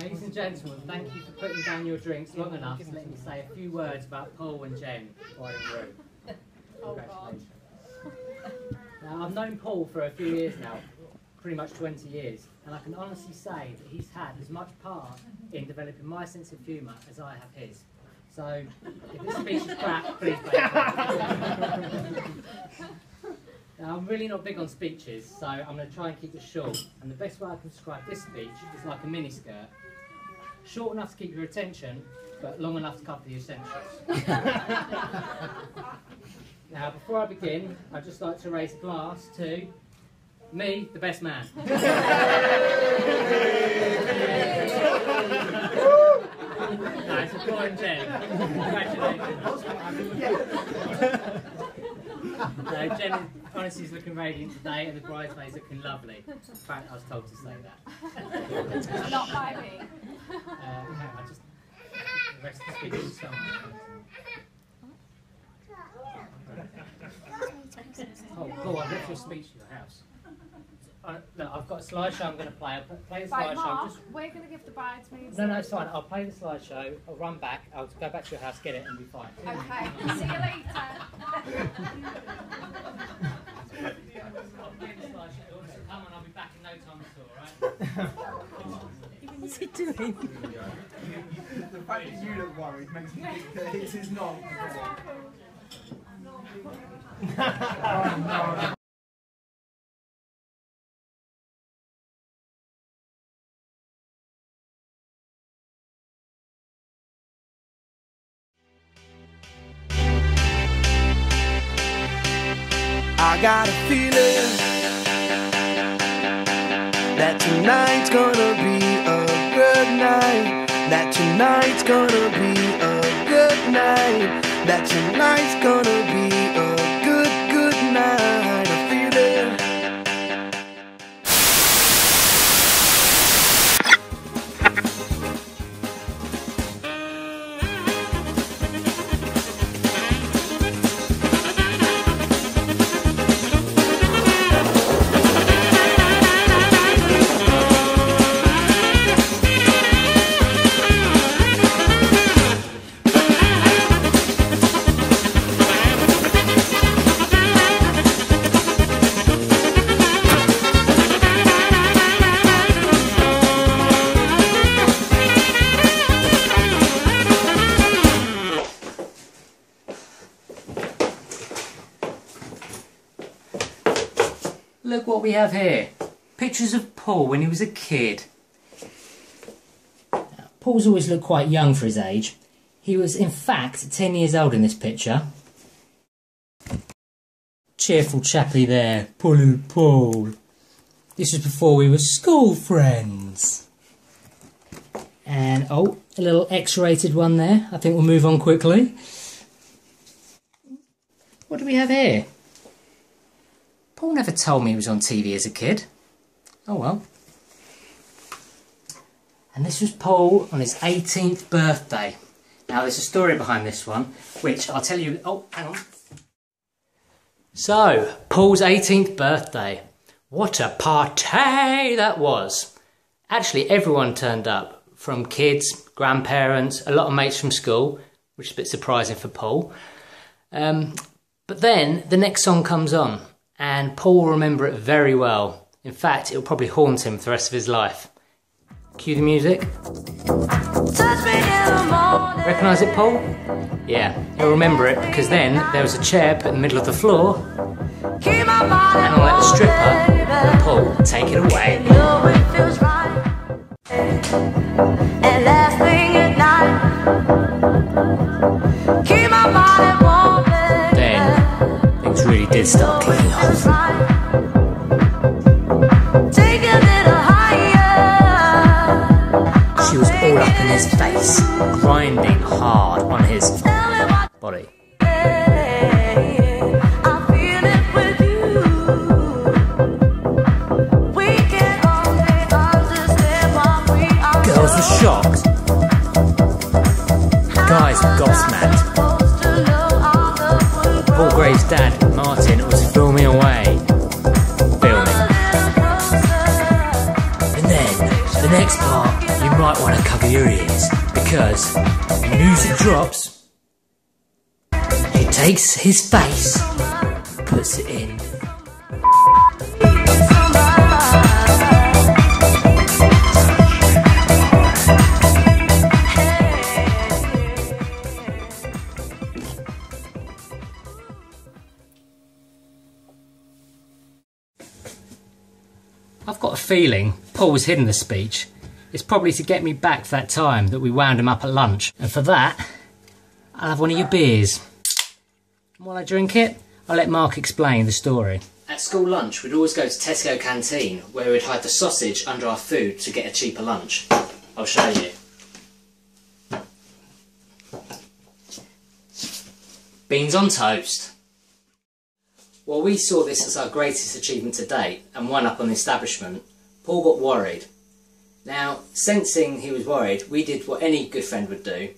Ladies and gentlemen, thank you for putting down your drinks long enough to let me say a few words about Paul and Jen before I room. Congratulations. Now, I've known Paul for a few years now, pretty much 20 years, and I can honestly say that he's had as much part in developing my sense of humour as I have his. So, if this speech is crap, please play it. Now, I'm really not big on speeches, so I'm going to try and keep it short. And the best way I can describe this speech is like a miniskirt. Short enough to keep your attention, but long enough to cover the essentials. Now, before I begin, I'd just like to raise a glass to me, the best man. No, it's a Paul and Jen. Congratulations. Jen honestly is looking radiant today, and the bridesmaids looking lovely. In fact, I was told to say that. Not by me. I just the rest of the speech is someone. Oh, Paul, I've left your speech to your house. Look, I've got a slideshow I'm going to play. I'll play the Right, slideshow. Mark, we're going to give the bridesmaids... No, it's fine. I'll play the slideshow. I'll run back. I'll go back to your house, get it, and be fine. Okay, see you later. I'll play the slideshow. Come on, I'll be back in no time at all, right? What's he doing? The fact that you look worried makes me think that this is not. Oh, no. I got a feeling that tonight's gonna be a good night. That tonight's gonna be a good night. That tonight's gonna be a good night. A feeling. Look what we have here. Pictures of Paul when he was a kid. Now, Paul's always looked quite young for his age. He was in fact 10 years old in this picture. Cheerful chappy there, poor little Paul. This was before we were school friends. And oh, a little X-rated one there. I think we'll move on quickly. What do we have here? Paul never told me he was on TV as a kid. Oh well. And this was Paul on his 18th birthday. Now there's a story behind this one, which I'll tell you... Oh, hang on. So, Paul's 18th birthday. What a party that was. Actually, everyone turned up. From kids, grandparents, a lot of mates from school, which is a bit surprising for Paul. But then, the next song comes on. And Paul will remember it very well. In fact, it'll probably haunt him for the rest of his life. Cue the music. Recognise it, Paul? Yeah, he'll remember it because then there was a chair put in the middle of the floor. And I'll let the stripper and Paul take it away. And last thing at night, keep my body warm. Then things really did start kicking off. Take a little higher. She was all up in his face, grinding hard on his body. I feel it with you. We can only understand what we are. Girls were shocked. Guys were gobsmacked. Paul Gray's dad, Martin, was filming away. Filming. And then, the next part, you might might want to cover your ears, because when music drops, he takes his face, puts it in. I've got a feeling Paul was hidden the speech. It's probably to get me back for that time that we wound him up at lunch. And for that, I'll have one of your beers. And while I drink it, I'll let Mark explain the story. At school lunch, we'd always go to Tesco canteen, where we'd hide the sausage under our food to get a cheaper lunch. I'll show you. Beans on toast. While we saw this as our greatest achievement to date and won up on the establishment, Paul got worried. Now, sensing he was worried, we did what any good friend would do,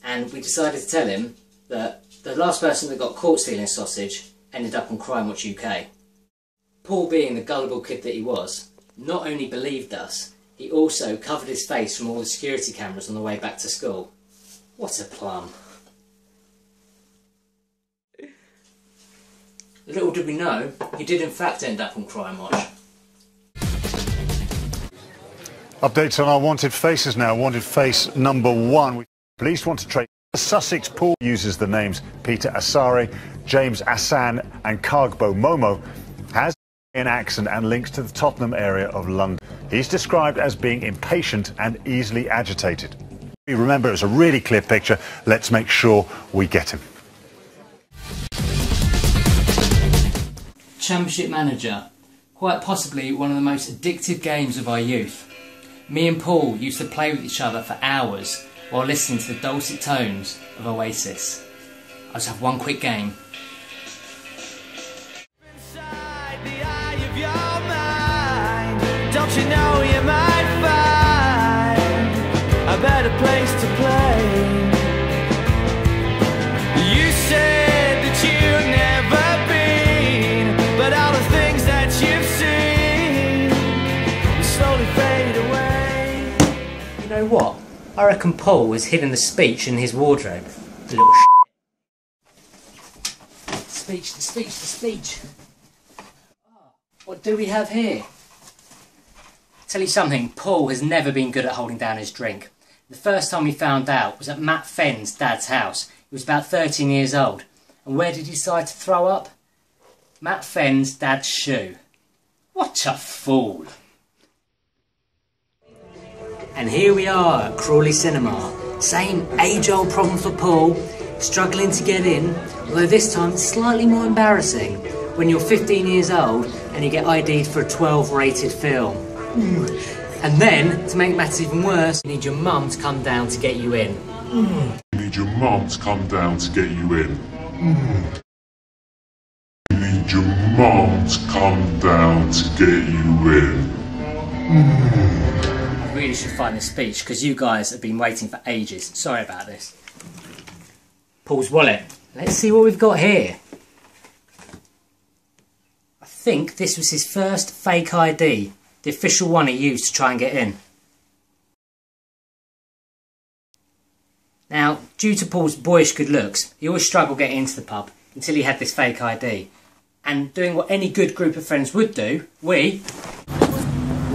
and we decided to tell him that the last person that got caught stealing sausage ended up on Crime Watch UK. Paul, being the gullible kid that he was, not only believed us, he also covered his face from all the security cameras on the way back to school. What a plum. Little did we know, he did in fact end up on Crime Watch. Updates on our wanted faces now. Wanted face number 1. Police want to trace Sussex. Paul uses the names Peter Asare, James Assan and Kargbo Momo. Has an accent and links to the Tottenham area of London. He's described as being impatient and easily agitated. Remember, it's a really clear picture. Let's make sure we get him. Championship Manager, quite possibly one of the most addictive games of our youth. Me and Paul used to play with each other for hours while listening to the dulcet tones of Oasis. I'll just have one quick game. Inside the eye of your mind, don't you know you might find a better place to play? You said that you've never been, but all the things that you've seen slowly fade away. You know what? I reckon Paul was hidden the speech in his wardrobe. The little Speech, the speech, the speech. Oh, what do we have here? Tell you something, Paul has never been good at holding down his drink. The first time we found out was at Matt Fenn's dad's house. He was about 13 years old. And where did he decide to throw up? Matt Fenn's dad's shoe. What a fool. And here we are at Crawley Cinema. Same age-old problem for Paul, struggling to get in, although this time it's slightly more embarrassing when you're 15 years old and you get ID'd for a 12 rated film. And then, to make matters even worse, you need your mum to come down to get you in. You need your mum to come down to get you in. You need your mum to come down to get you in. I really should find this speech because you guys have been waiting for ages. Sorry about this. Paul's wallet. Let's see what we've got here. I think this was his first fake ID, the official one he used to try and get in. Now, due to Paul's boyish good looks, he always struggled getting into the pub until he had this fake ID. And doing what any good group of friends would do, we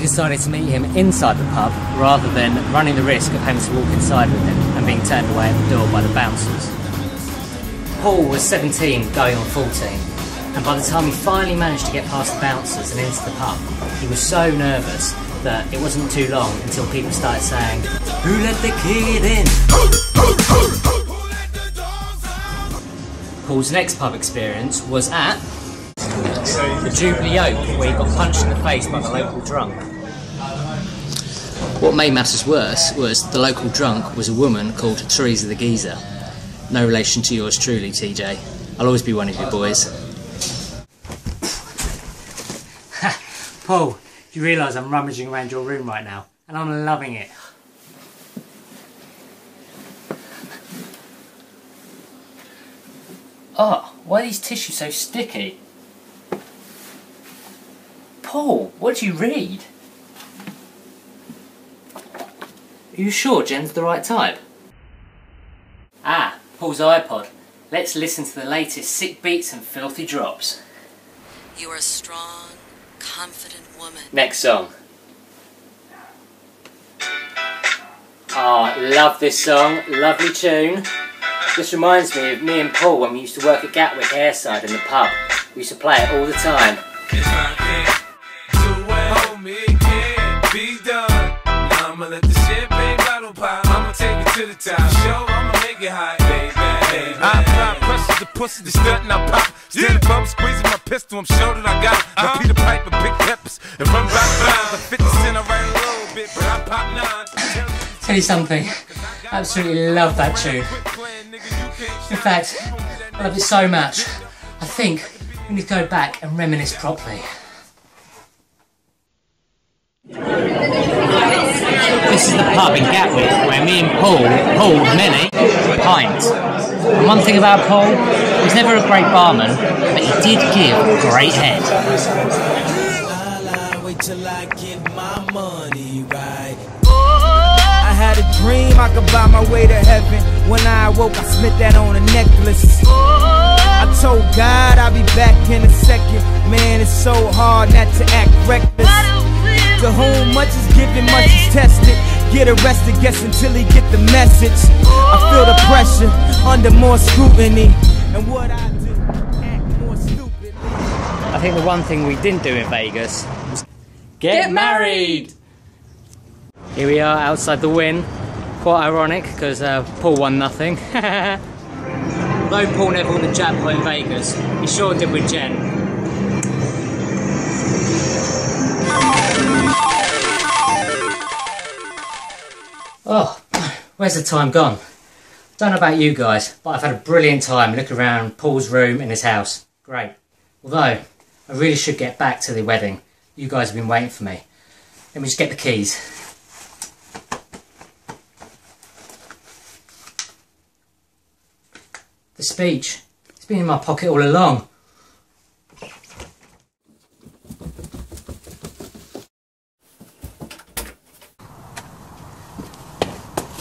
decided to meet him inside the pub rather than running the risk of having to walk inside with him and being turned away at the door by the bouncers. Paul was 17 going on 14, and by the time he finally managed to get past the bouncers and into the pub, he was so nervous that it wasn't too long until people started saying, "Who let the kid in?" Paul's next pub experience was at the Jubilee Oak, where he got punched in the face by the local drunk. What made matters worse was the local drunk was a woman called Teresa the Geezer. No relation to yours truly, TJ. I'll always be one of you boys. Paul, you realise I'm rummaging around your room right now, and I'm loving it. Oh, why are these tissues so sticky? Paul, what do you read? Are you sure Jen's the right type? Ah, Paul's iPod. Let's listen to the latest sick beats and filthy drops. You are a strong, confident woman. Next song. Ah, love this song. Lovely tune. This reminds me of me and Paul when we used to work at Gatwick Airside in the pub. We used to play it all the time. I'ma let the champagne bottle pop. I'ma take it to the top. Show, I'ma make it hot, baby. I apply pressure to pussy, the stunt and I pop. Stand above, squeezing my pistol, I'm sure that I got it. I Peter Piper, big peppers, and run back lines. I 50 cent, I write a little bit, but I pop 9. Tell you something, I absolutely love that tune. In fact, I love it so much, I think we need to go back and reminisce properly. This is the pub in Gatwick where me and Paul pulled many pints. And one thing about Paul, he was never a great barman, but he did give great head. Wait till I get my money right. I had a dream I could buy my way to heaven. When I awoke, I spent that on a necklace. I told God I'll be back in a second. Man, it's so hard not to act reckless. To whom much is given, much is tested. Get arrested, guess until he get the message. I feel the pressure under more scrutiny. And what I do, act more stupidly. I think the one thing we didn't do in Vegas was get married! Here we are outside the Wynn. Quite ironic because Paul won nothing. Although Paul never won the jackpot in Vegas, he sure did with Jen. Oh, where's the time gone? Don't know about you guys, but I've had a brilliant time looking around Paul's room in his house. Great. Although, I really should get back to the wedding. You guys have been waiting for me. Let me just get the keys. The speech. It's been in my pocket all along.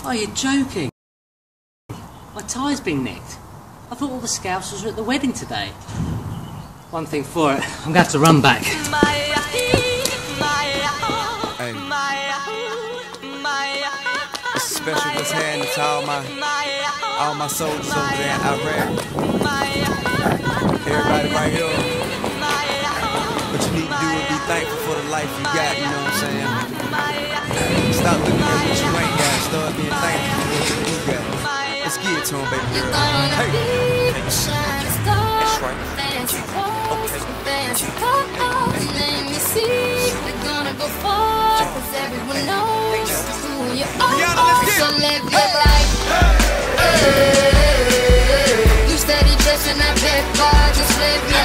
Are you joking? My tie's been nicked. I thought all the Scousers were at the wedding today. One thing for it, I'm going to have to run back. Hey. It's a special what's happening to all my soldiers over there in Iraq. Everybody right here. What you need to do is be thankful for the life you got, you know what I'm saying? Stop looking at what you ain't got, start being thankful for what you do got. Let's get it to him, baby girl. Hey! That's right. Let me see, we're gonna go far, cause everyone knows who you are. So live your life. You steady dressing that paper, just live your